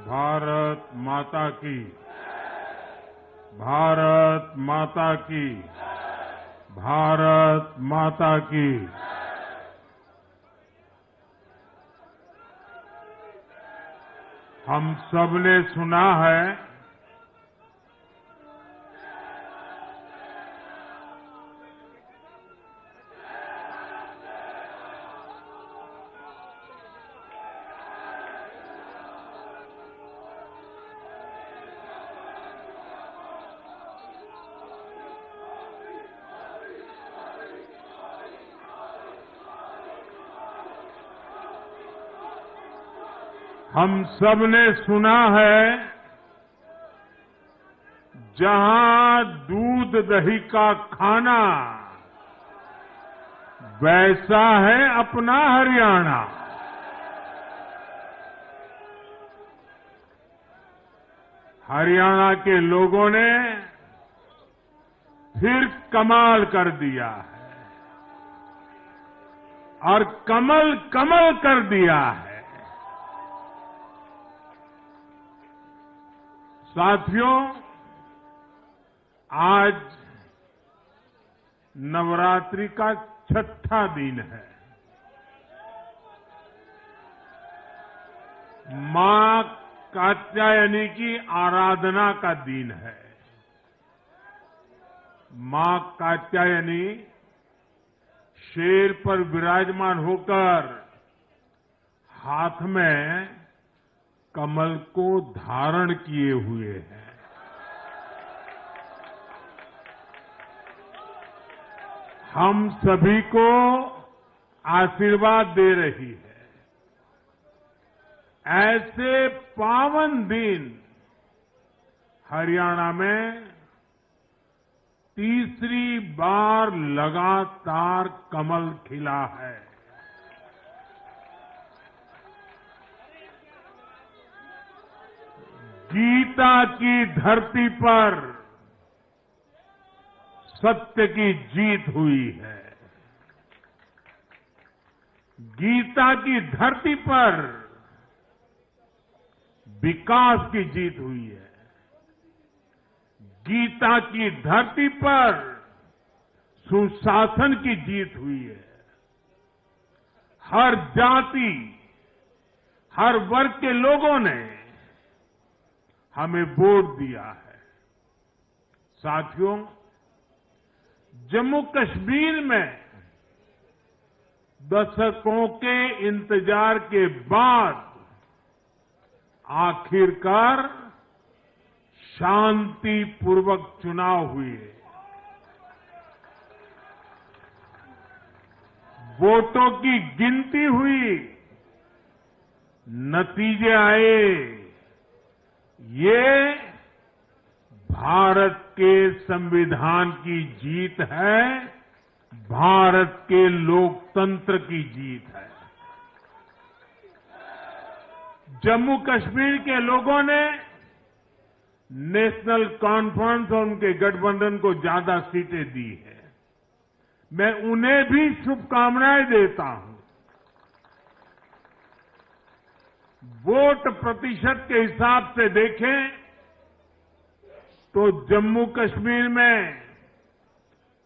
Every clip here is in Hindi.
भारत माता की, भारत माता की, भारत माता की। हम सबने सुना है हम सबने सुना है जहां दूध दही का खाना वैसा है अपना हरियाणा। हरियाणा के लोगों ने फिर कमाल कर दिया है और कमल कमल कर दिया है। साथियों, आज नवरात्रि का छठा दिन है। मां कात्यायनी की आराधना का दिन है। मां कात्यायनी शेर पर विराजमान होकर हाथ में कमल को धारण किए हुए हैं। हम सभी को आशीर्वाद दे रही है। ऐसे पावन दिन हरियाणा में तीसरी बार लगातार कमल खिला है। गीता की धरती पर सत्य की जीत हुई है। गीता की धरती पर विकास की जीत हुई है। गीता की धरती पर सुशासन की जीत हुई है। हर जाति, हर वर्ग के लोगों ने हमें वोट दिया है। साथियों, जम्मू कश्मीर में दशकों के इंतजार के बाद आखिरकार शांतिपूर्वक चुनाव हुए। वोटों की गिनती हुई, नतीजे आए। ये भारत के संविधान की जीत है, भारत के लोकतंत्र की जीत है। जम्मू कश्मीर के लोगों ने नेशनल कॉन्फ्रेंस और उनके गठबंधन को ज्यादा सीटें दी है। मैं उन्हें भी शुभकामनाएं देता हूं। वोट प्रतिशत के हिसाब से देखें तो जम्मू कश्मीर में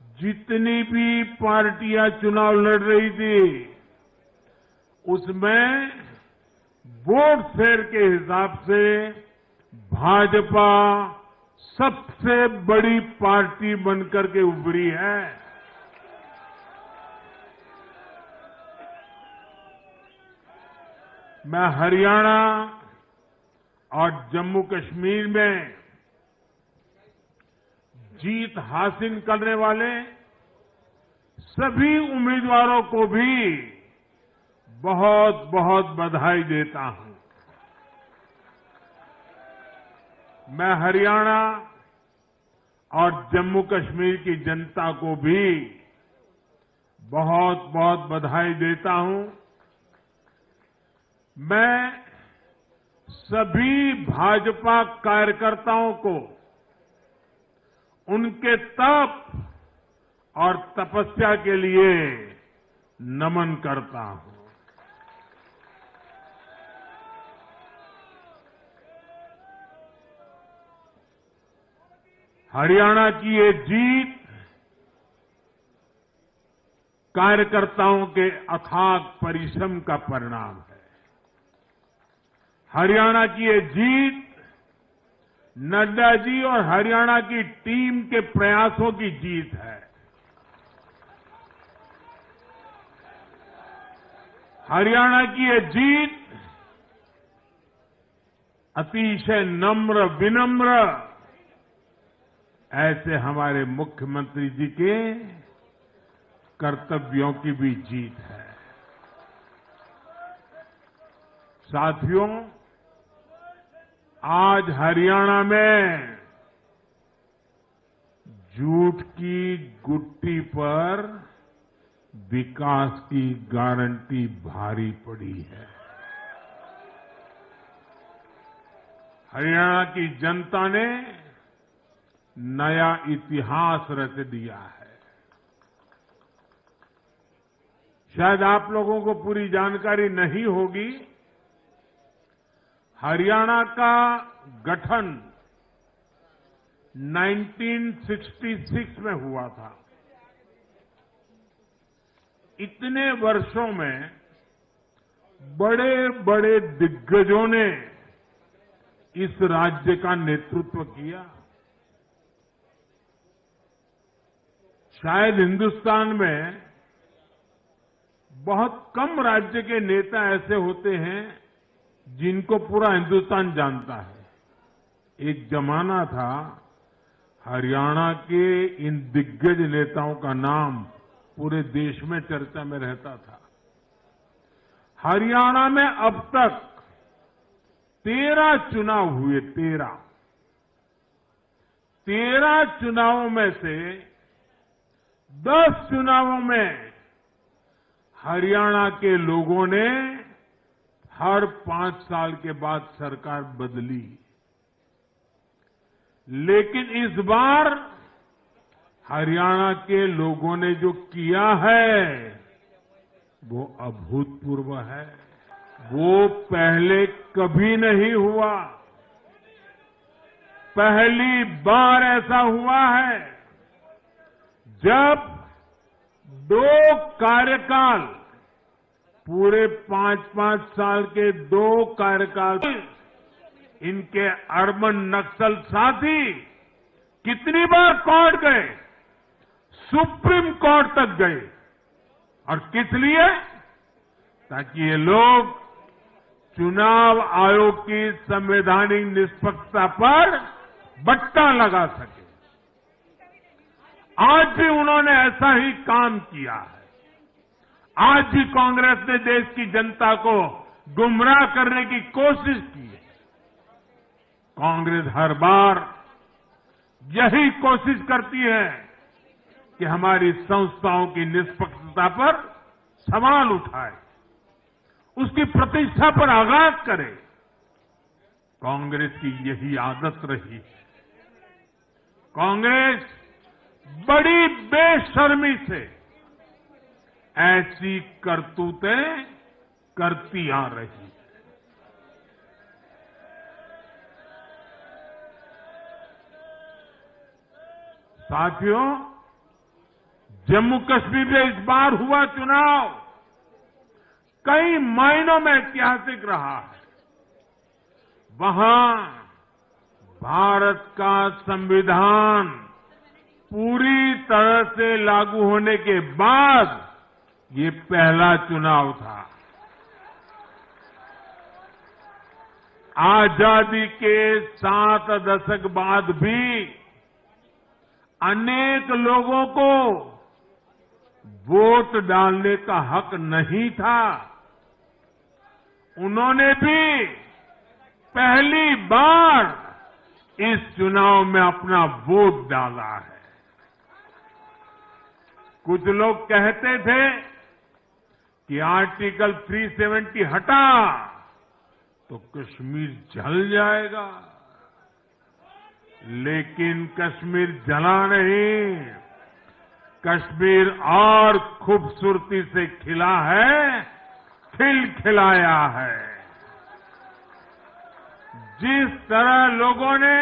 जितनी भी पार्टियां चुनाव लड़ रही थी, उसमें वोट शेयर के हिसाब से भाजपा सबसे बड़ी पार्टी बनकर के उभरी है। मैं हरियाणा और जम्मू कश्मीर में जीत हासिल करने वाले सभी उम्मीदवारों को भी बहुत बहुत बधाई देता हूं। मैं हरियाणा और जम्मू कश्मीर की जनता को भी बहुत बहुत बधाई देता हूं। मैं सभी भाजपा कार्यकर्ताओं को उनके तप और तपस्या के लिए नमन करता हूं। हरियाणा की ये जीत कार्यकर्ताओं के अथाग परिश्रम का परिणाम है। हरियाणा की ये जीत नड्डा जी और हरियाणा की टीम के प्रयासों की जीत है। हरियाणा की ये जीत अतिशय नम्र विनम्र ऐसे हमारे मुख्यमंत्री जी के कर्तव्यों की भी जीत है। साथियों, आज हरियाणा में झूठ की गुट्टी पर विकास की गारंटी भारी पड़ी है। हरियाणा की जनता ने नया इतिहास रच दिया है। शायद आप लोगों को पूरी जानकारी नहीं होगी, हरियाणा का गठन 1966 में हुआ था। इतने वर्षों में बड़े बड़े दिग्गजों ने इस राज्य का नेतृत्व किया। शायद हिंदुस्तान में बहुत कम राज्य के नेता ऐसे होते हैं जिनको पूरा हिंदुस्तान जानता है। एक जमाना था हरियाणा के इन दिग्गज नेताओं का नाम पूरे देश में चर्चा में रहता था। हरियाणा में अब तक 13 चुनाव हुए। 13 चुनावों में से 10 चुनावों में हरियाणा के लोगों ने हर 5 साल के बाद सरकार बदली, लेकिन इस बार हरियाणा के लोगों ने जो किया है वो अभूतपूर्व है। वो पहले कभी नहीं हुआ। पहली बार ऐसा हुआ है जब 2 कार्यकाल, पूरे 5-5 साल के 2 कार्यकाल, इनके अर्बन नक्सल साथी कितनी बार कोर्ट गए, सुप्रीम कोर्ट तक गए। और किस लिए? ताकि ये लोग चुनाव आयोग की संवैधानिक निष्पक्षता पर बट्टा लगा सके। आज भी उन्होंने ऐसा ही काम किया है। आज भी कांग्रेस ने देश की जनता को गुमराह करने की कोशिश की है। कांग्रेस हर बार यही कोशिश करती है कि हमारी संस्थाओं की निष्पक्षता पर सवाल उठाए, उसकी प्रतिष्ठा पर आघात करे। कांग्रेस की यही आदत रही है। कांग्रेस बड़ी बेशर्मी से ऐसी करतूतें करती आ रही है। साथियों, जम्मू कश्मीर में इस बार हुआ चुनाव कई मायनों में ऐतिहासिक रहा है। वहां भारत का संविधान पूरी तरह से लागू होने के बाद ये पहला चुनाव था। आजादी के 7 दशक बाद भी अनेक लोगों को वोट डालने का हक नहीं था। उन्होंने भी पहली बार इस चुनाव में अपना वोट डाला है। कुछ लोग कहते थे कि आर्टिकल 370 हटा तो कश्मीर जल जाएगा, लेकिन कश्मीर जला नहीं, कश्मीर और खूबसूरती से खिला है, खिलाया है। जिस तरह लोगों ने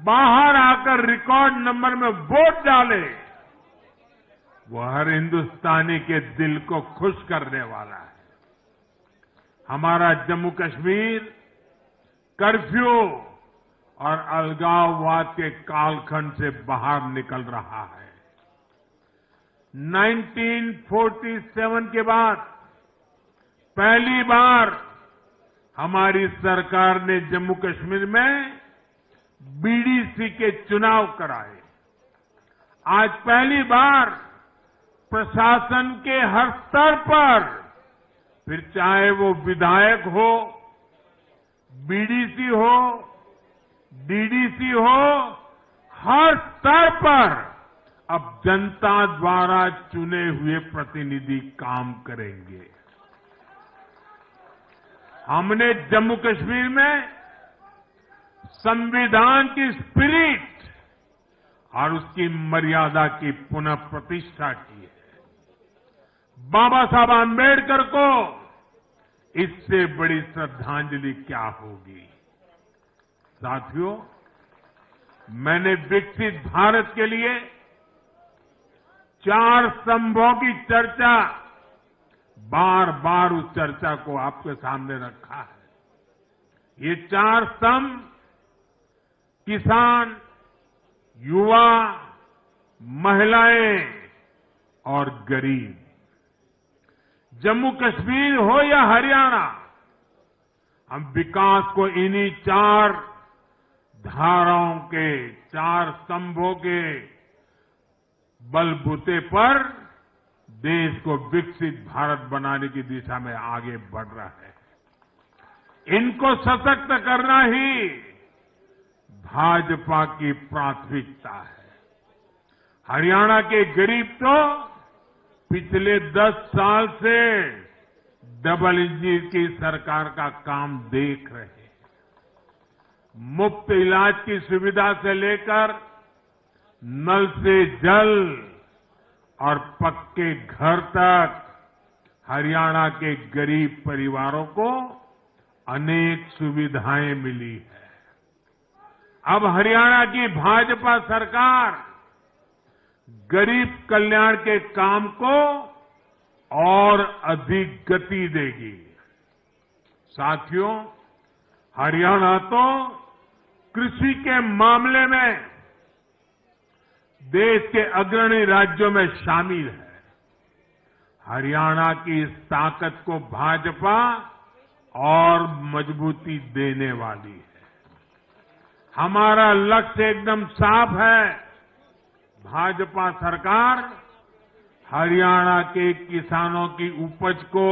बाहर आकर रिकॉर्ड नंबर में वोट डाले, वो हर हिंदुस्तानी के दिल को खुश करने वाला है। हमारा जम्मू कश्मीर कर्फ्यू और अलगाववाद के कालखंड से बाहर निकल रहा है। 1947 के बाद पहली बार हमारी सरकार ने जम्मू कश्मीर में बीडीसी के चुनाव कराए। आज पहली बार प्रशासन के हर स्तर पर, फिर चाहे वो विधायक हो, बीडीसी हो, डीडीसी हो, हर स्तर पर अब जनता द्वारा चुने हुए प्रतिनिधि काम करेंगे। हमने जम्मू कश्मीर में संविधान की स्पिरिट और उसकी मर्यादा की पुनः प्रतिष्ठा की है। बाबा साहब आम्बेडकर को इससे बड़ी श्रद्धांजलि क्या होगी। साथियों, मैंने विकसित भारत के लिए 4 स्तंभों की चर्चा बार बार उस चर्चा को आपके सामने रखा है। ये 4 स्तंभ किसान, युवा, महिलाएं और गरीब। जम्मू कश्मीर हो या हरियाणा, हम विकास को इन्हीं 4 धाराओं के, 4 स्तंभों के बलबूते पर देश को विकसित भारत बनाने की दिशा में आगे बढ़ रहा है। इनको सशक्त करना ही भाजपा की प्राथमिकता है। हरियाणा के गरीब तो पिछले 10 साल से डबल इंजन की सरकार का काम देख रहे हैं। मुफ्त इलाज की सुविधा से लेकर नल से जल और पक्के घर तक हरियाणा के गरीब परिवारों को अनेक सुविधाएं मिली है। अब हरियाणा की भाजपा सरकार गरीब कल्याण के काम को और अधिक गति देगी। साथियों, हरियाणा तो कृषि के मामले में देश के अग्रणी राज्यों में शामिल है। हरियाणा की इस ताकत को भाजपा और मजबूती देने वाली है। हमारा लक्ष्य एकदम साफ है। भाजपा सरकार हरियाणा के किसानों की उपज को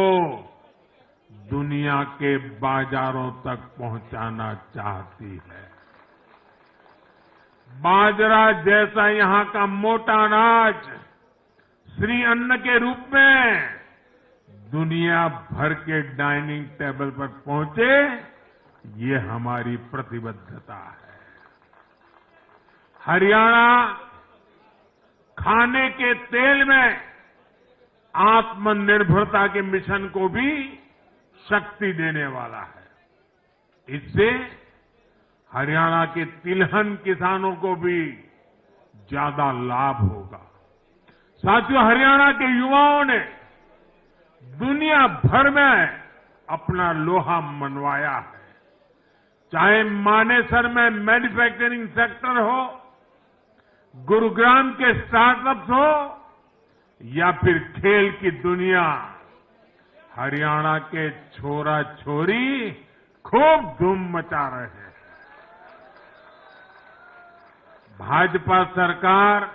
दुनिया के बाजारों तक पहुंचाना चाहती है। बाजरा जैसा यहां का मोटा अनाज श्री अन्न के रूप में दुनिया भर के डाइनिंग टेबल पर पहुंचे, ये हमारी प्रतिबद्धता है। हरियाणा खाने के तेल में आत्मनिर्भरता के मिशन को भी शक्ति देने वाला है। इससे हरियाणा के तिलहन किसानों को भी ज्यादा लाभ होगा। साथियों, हरियाणा के युवाओं ने दुनिया भर में अपना लोहा मनवाया है। चाहे मानेसर में मैन्युफैक्चरिंग सेक्टर हो, गुरुग्राम के स्टार्टअप्स हो या फिर खेल की दुनिया, हरियाणा के छोरा छोरी खूब धूम मचा रहे हैं। भाजपा सरकार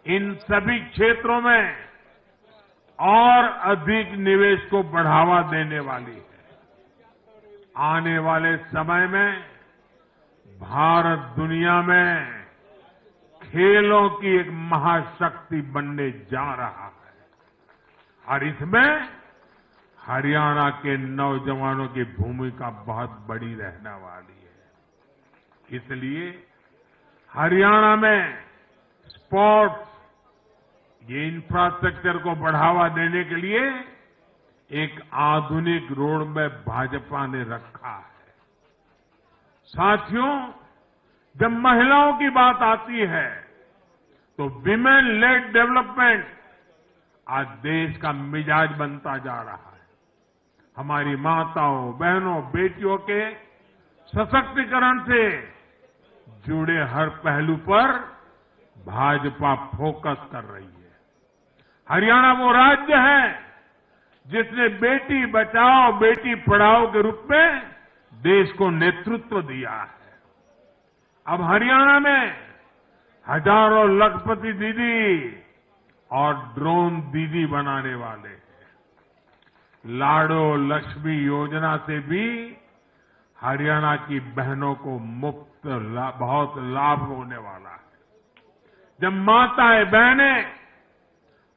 इन सभी क्षेत्रों में और अधिक निवेश को बढ़ावा देने वाली है। आने वाले समय में भारत दुनिया में खेलों की एक महाशक्ति बनने जा रहा है और इसमें हरियाणा के नौजवानों की भूमिका बहुत बड़ी रहने वाली है। इसलिए हरियाणा में स्पोर्ट्स, ये इंफ्रास्ट्रक्चर को बढ़ावा देने के लिए एक आधुनिक रोड मैप भाजपा ने रखा है। साथियों, जब महिलाओं की बात आती है तो विमेन लेड डेवलपमेंट आज देश का मिजाज बनता जा रहा है। हमारी माताओं, बहनों, बेटियों के सशक्तिकरण से जुड़े हर पहलू पर भाजपा फोकस कर रही है। हरियाणा वो राज्य है जिसने बेटी बचाओ बेटी पढ़ाओ के रूप में देश को नेतृत्व दिया है। अब हरियाणा में हजारों लखपति दीदी और ड्रोन दीदी बनाने वाले हैं। लाडो लक्ष्मी योजना से भी हरियाणा की बहनों को मुफ्त बहुत लाभ होने वाला है। जब माताएं बहनें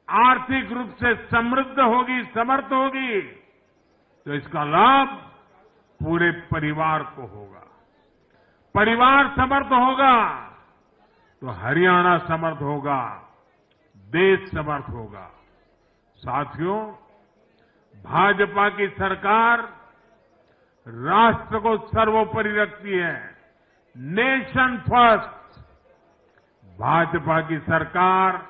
आर्थिक रूप से समृद्ध होगी, समर्थ होगी, तो इसका लाभ पूरे परिवार को होगा। परिवार समर्थ होगा तो हरियाणा समर्थ होगा, देश समर्थ होगा। साथियों, भाजपा की सरकार राष्ट्र को सर्वोपरि रखती है। Nation first. भाजपा की सरकार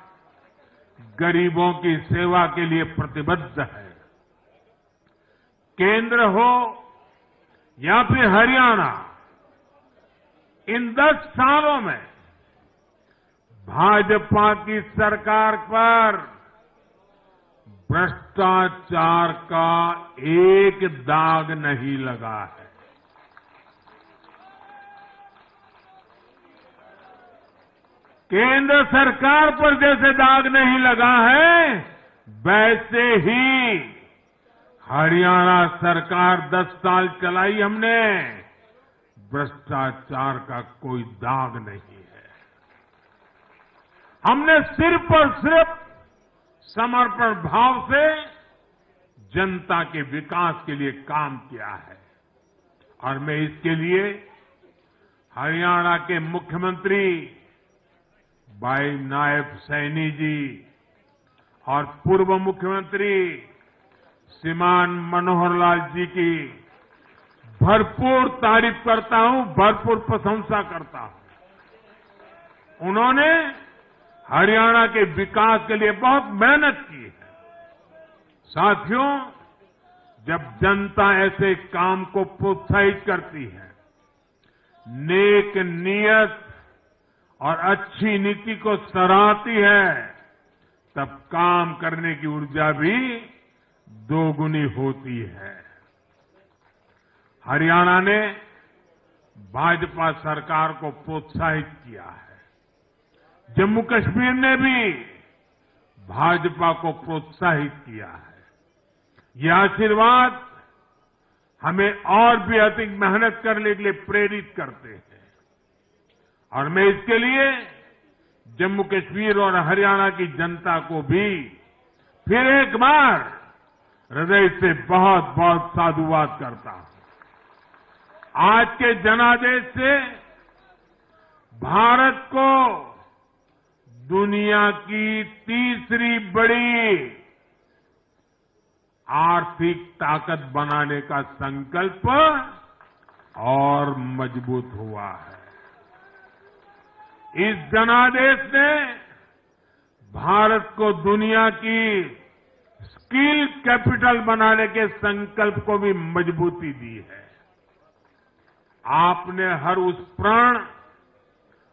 गरीबों की सेवा के लिए प्रतिबद्ध है। केंद्र हो या फिर हरियाणा, इन 10 सालों में भाजपा की सरकार पर भ्रष्टाचार का एक दाग नहीं लगा है। केंद्र सरकार पर जैसे दाग नहीं लगा है, वैसे ही हरियाणा सरकार 10 साल चलाई हमने, भ्रष्टाचार का कोई दाग नहीं है। हमने सिर्फ और सिर्फ समर्पण भाव से जनता के विकास के लिए काम किया है। और मैं इसके लिए हरियाणा के मुख्यमंत्री भाई नायब सैनी जी और पूर्व मुख्यमंत्री श्रीमान मनोहर लाल जी की भरपूर तारीफ करता हूं, भरपूर प्रशंसा करता हूं। उन्होंने हरियाणा के विकास के लिए बहुत मेहनत की है। साथियों, जब जनता ऐसे काम को प्रोत्साहित करती है, नेक नियत और अच्छी नीति को सराहती है, तब काम करने की ऊर्जा भी दोगुनी होती है। हरियाणा ने भाजपा सरकार को प्रोत्साहित किया है। जम्मू कश्मीर ने भी भाजपा को प्रोत्साहित किया है। ये आशीर्वाद हमें और भी अधिक मेहनत करने के लिए प्रेरित करते हैं। और मैं इसके लिए जम्मू कश्मीर और हरियाणा की जनता को भी फिर एक बार हृदय से बहुत बहुत साधुवाद करता हूं। आज के जनादेश से भारत को दुनिया की तीसरी बड़ी आर्थिक ताकत बनाने का संकल्प और मजबूत हुआ है। इस जनादेश ने भारत को दुनिया की स्किल कैपिटल बनाने के संकल्प को भी मजबूती दी है। आपने हर उस प्राण,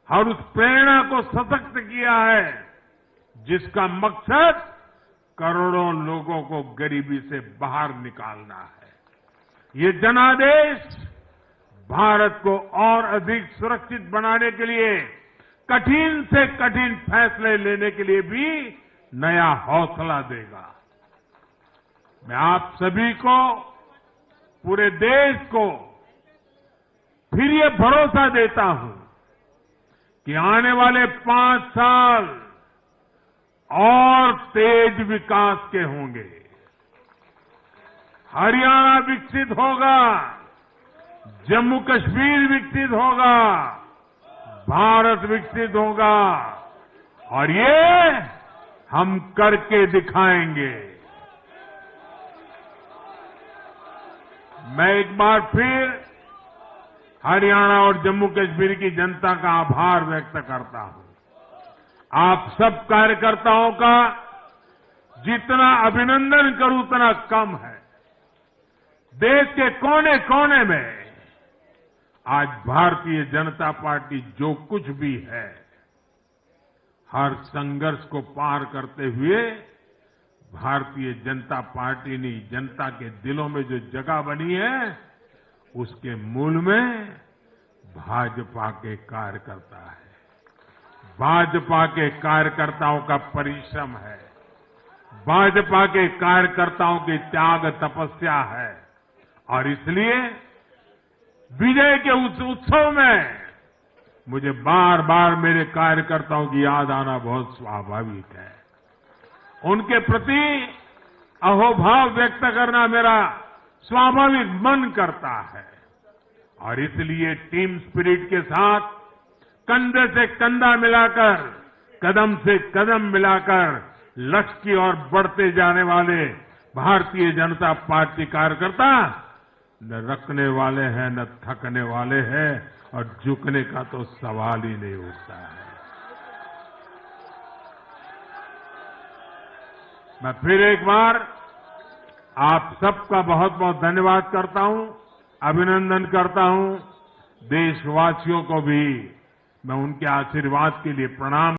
हर उस प्रेरणा को सशक्त किया है जिसका मकसद करोड़ों लोगों को गरीबी से बाहर निकालना है। ये जनादेश भारत को और अधिक सुरक्षित बनाने के लिए कठिन से कठिन फैसले लेने के लिए भी नया हौसला देगा। मैं आप सभी को, पूरे देश को फिर ये भरोसा देता हूं कि आने वाले 5 साल और तेज विकास के होंगे। हरियाणा विकसित होगा, जम्मू कश्मीर विकसित होगा, भारत विकसित होगा और ये हम करके दिखाएंगे। मैं एक बार फिर हरियाणा और जम्मू कश्मीर की जनता का आभार व्यक्त करता हूं। आप सब कार्यकर्ताओं का जितना अभिनंदन करूं उतना कम है। देश के कोने कोने में आज भारतीय जनता पार्टी जो कुछ भी है, हर संघर्ष को पार करते हुए भारतीय जनता पार्टी ने जनता के दिलों में जो जगह बनी है, उसके मूल में भाजपा के कार्यकर्ता है। भाजपा के कार्यकर्ताओं का परिश्रम है, भाजपा के कार्यकर्ताओं की त्याग तपस्या है और इसलिए विजय के उस उत्सव में मुझे बार बार मेरे कार्यकर्ताओं की याद आना बहुत स्वाभाविक है। उनके प्रति अहोभाव व्यक्त करना मेरा स्वाभाविक मन करता है और इसलिए टीम स्पिरिट के साथ कंधे से कंधा मिलाकर, कदम से कदम मिलाकर लक्ष्य की ओर बढ़ते जाने वाले भारतीय जनता पार्टी कार्यकर्ता न रखने वाले हैं न थकने वाले हैं और झुकने का तो सवाल ही नहीं उठता है। मैं फिर एक बार आप सबका बहुत बहुत धन्यवाद करता हूं, अभिनंदन करता हूं। देशवासियों को भी मैं उनके आशीर्वाद के लिए प्रणाम